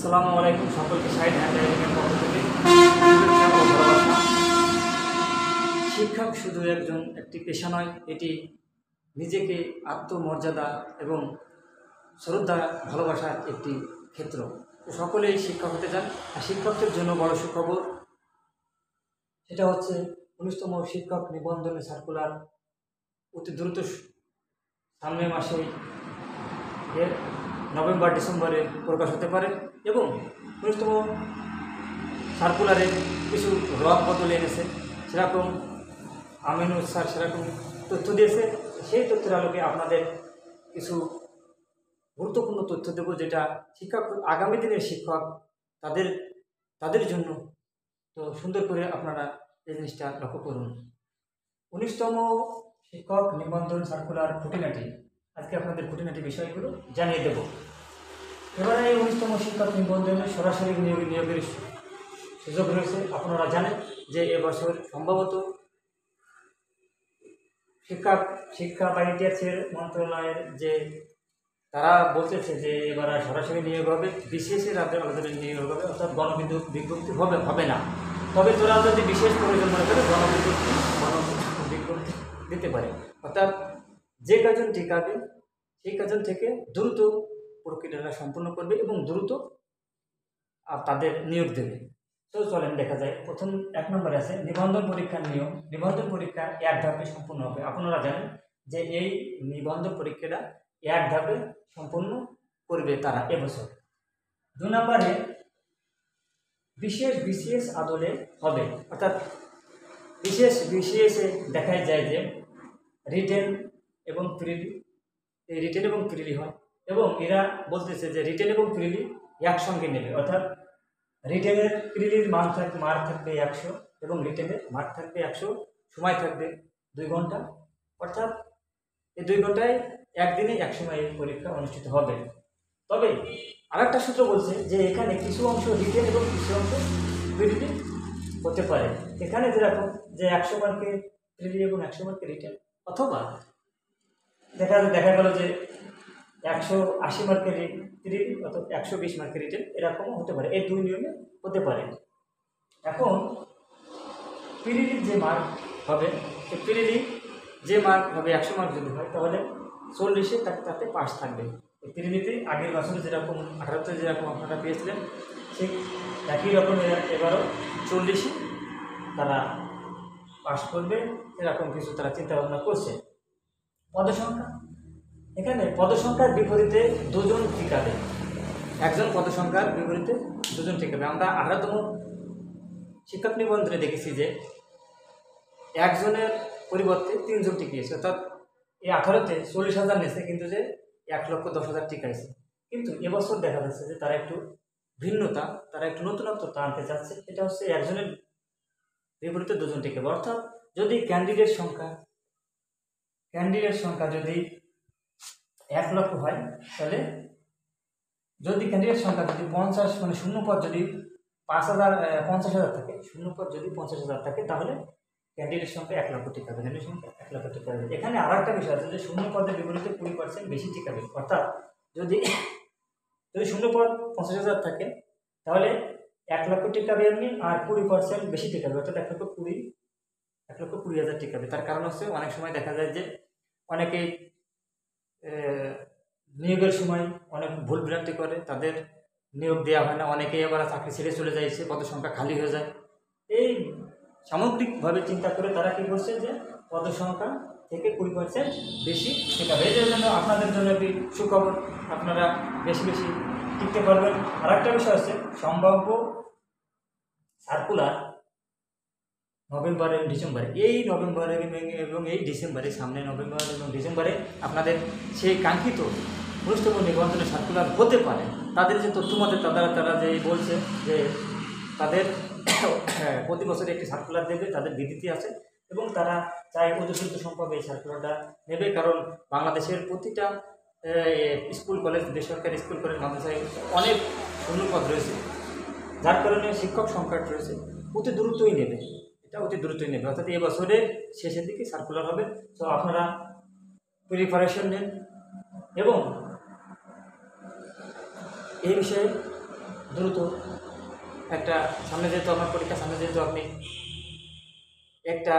আসসালামু আলাইকুম সকলকে সাইড হ্যান্ড রাইটিংয়ের পক্ষ থেকে শুভেচ্ছা ও ভালোবাসা। শিক্ষক শুধু একটি পেশা নয়, এটি নিজেকে আত্মমর্যাদা এবং শ্রদ্ধা ভালোবাসার একটি ক্ষেত্র। তো সকলেই শিক্ষক হতে চান। আর শিক্ষকদের জন্য বড় সুখবর, সেটা হচ্ছে 19তম শিক্ষক নিবন্ধনের সার্কুলার অতি দ্রুত সামনের মাসে এর নভেম্বর ডিসেম্বরে প্রকাশ হতে পারে এবং 19তম সার্কুলারে কিছু রদ বদল এনেছে, সেরকম আমিনুল স্যার সেরকম তথ্য দিয়েছে। সেই তথ্যের আলোকে আপনাদের কিছু গুরুত্বপূর্ণ তথ্য দেব, যেটা শিক্ষক আগামী দিনের শিক্ষক তাদের জন্য তো সুন্দর করে আপনারা এই জিনিসটা লক্ষ্য করুন। 19তম শিক্ষক নিবন্ধন সার্কুলার খুঁটিনাটি, আজকে আপনাদের খুঁটিনাটি বিষয়গুলো জানিয়ে দেব। এবারে এই 19তম শিক্ষক নিবন্ধনে সরাসরি নিয়োগের সুযোগ রয়েছে। আপনারা জানেন যে এবছর সম্ভবত শিক্ষা বা ইতিহাসের মন্ত্রণালয়ের যে তারা বলতেছে যে এবার সরাসরি নিয়োগ হবে, বিশেষের আবেদনে নিয়োগ হবে, অর্থাৎ বিজ্ঞপ্তি হবে না। তবে তোরা যদি বিশেষ প্রয়োজন মনে করে বিজ্ঞপ্তি দিতে পারে, অর্থাৎ যে কজন টিকাবে সেই কজন থেকে দ্রুত প্রক্রিয়াটা সম্পূর্ণ করবে এবং দ্রুত তাদের নিয়োগ দেবে। তো চলেন দেখা যায়। প্রথম 1 নম্বরে আছে নিবন্ধন পরীক্ষার নিয়ম। নিবন্ধন পরীক্ষা 1 ধাপে সম্পূর্ণ হবে। আপনারা জানেন যে এই নিবন্ধন পরীক্ষাটা 1 ধাপে সম্পূর্ণ করবে তারা এবছর। 2 নম্বরে বিশেষ বিসিএস আদলে হবে, অর্থাৎ বিশেষ বিসিএসে দেখা যায় যে রিটেন এবং প্রিলি হয় এবং এরা বলতেছে যে রিটেন এবং প্রিলি একসঙ্গে নেবে, অর্থাৎ রিটেনের প্রিলির মার্ক থাকবে 100 এবং রিটেনের মার্ক থাকবে 100, সময় থাকবে 2 ঘন্টা, অর্থাৎ এই 2 ঘন্টায় একদিনে এক সময় এই পরীক্ষা অনুষ্ঠিত হবে। তবে আরেকটা সূত্র বলছে যে এখানে কিছু অংশ রিটেন এবং কিছু অংশ প্রিলি হতে পারে। এখানে যেরকম যে 100 মার্কের প্রিলি এবং 100 মার্কের রিটেন, অথবা দেখা গেল যে 180 মার্কের প্রিলি অথবা 120 মার্কের রিটেন, এরকমও হতে পারে। এই 2 নিয়মে হতে পারে। এখন প্রিলির যে মার্ক হবে, এই প্রিলি যে মার্ক হবে 100 মার্ক যদি হয়, তাহলে 40-এ তাতে পাস থাকবে। এই প্রিলিতে আগের বছরে যেরকম 18তে যেরকম আপনারা পেয়েছিলেন, ঠিক একই রকম এবারও 40-এ তারা পাস করবে, এরকম কিছু তারা চিন্তাভাবনা করছে। পদসংখ্যা, এখানে পদসংখ্যার বিপরীতে 2 জন টিকাবে। একজন পদসংখ্যার বিপরীতে 2 জন টিকাবে। আমরা 18তম শিক্ষক নিবন্ধনে দেখেছি যে একজনের পরিবর্তে 3 জন টিকিয়েছে, অর্থাৎ এই 18তে 40,000 নিয়েছে, কিন্তু যে 1,10,000 টিকাইছে। কিন্তু এবছর দেখা যাচ্ছে যে তারা একটু ভিন্নতা, তারা একটু নতুনত্ব আনতে চাচ্ছে। এটা হচ্ছে একজনের বিপরীতে 2 জন টিকাবে, অর্থাৎ যদি ক্যান্ডিডেট সংখ্যা যদি 1 লক্ষ হয়, তাহলে যদি ক্যান্ডিডেট সংখ্যা যদি 50 মানে শূন্য পদ যদি 50,000 থাকে, শূন্য পদ যদি 50,000 থাকে, তাহলে ক্যান্ডিডেট সংখ্যা 1 লক্ষ টিকাবে, ক্যান্ডিডেট সংখ্যা 1 লক্ষ টিকাবে। এখানে আর একটা বিষয় আছে যে শূন্য পদের বিপরীতে 20% বেশি টিকাবে, অর্থাৎ যদি শূন্য পদ 50,000 থাকে, তাহলে 1 লক্ষ টিকাবে এমনি, আর 20% বেশি টিকাবে, অর্থাৎ 1,20,000 টিকাবে। তার কারণ হচ্ছে অনেক সময় দেখা যায় যে অনেকেই নিয়োগের সময় অনেক ভুল ভ্রান্তি করে, তাদের নিয়োগ দেওয়া হয় না, অনেকেই আবার চাকরি ছেড়ে চলে যায়, সে পদসংখ্যা খালি হয়ে যায়। এই সামগ্রিকভাবে চিন্তা করে তারা কী করছে যে পদসংখ্যা থেকে 20% বেশি টিকাবে। এই জন্য আপনাদের জন্য একটি সুখবর, আপনারা বেশি বেশি টিকতে পারবেন। আর একটা বিষয় আছে, সম্ভাব্য সার্কুলার নভেম্বর এবং ডিসেম্বরে, এই নভেম্বরে এবং এই ডিসেম্বরে, সামনে নভেম্বর এবং ডিসেম্বরে আপনাদের সেই কাঙ্ক্ষিত 19তম নিবন্ধনের সার্কুলার হতে পারে। তাদের যে তথ্যমতে তারা যে বলছে যে তাদের প্রতি বছরে একটি সার্কুলার দেবে, তাদের বিদিতি আছে এবং তারা চায় অতি দ্রুত সম্ভব এই সার্কুলারটা নেবে। কারণ বাংলাদেশের প্রতিটা স্কুল কলেজ, বেসরকারি স্কুল কলেজ, মাদ্রাসায় অনেক শূন্যপদ রয়েছে, যার কারণে শিক্ষক সংকট রয়েছে। অতি দ্রুতই নেবে, অর্থাৎ এই বছরের শেষের দিকে সার্কুলার হবে। তো আপনারা প্রিপারেশন নেন এবং এই বিষয়ে দ্রুত একটা সামনে যেহেতু আমার পরীক্ষা সামনে যেহেতু আপনি একটা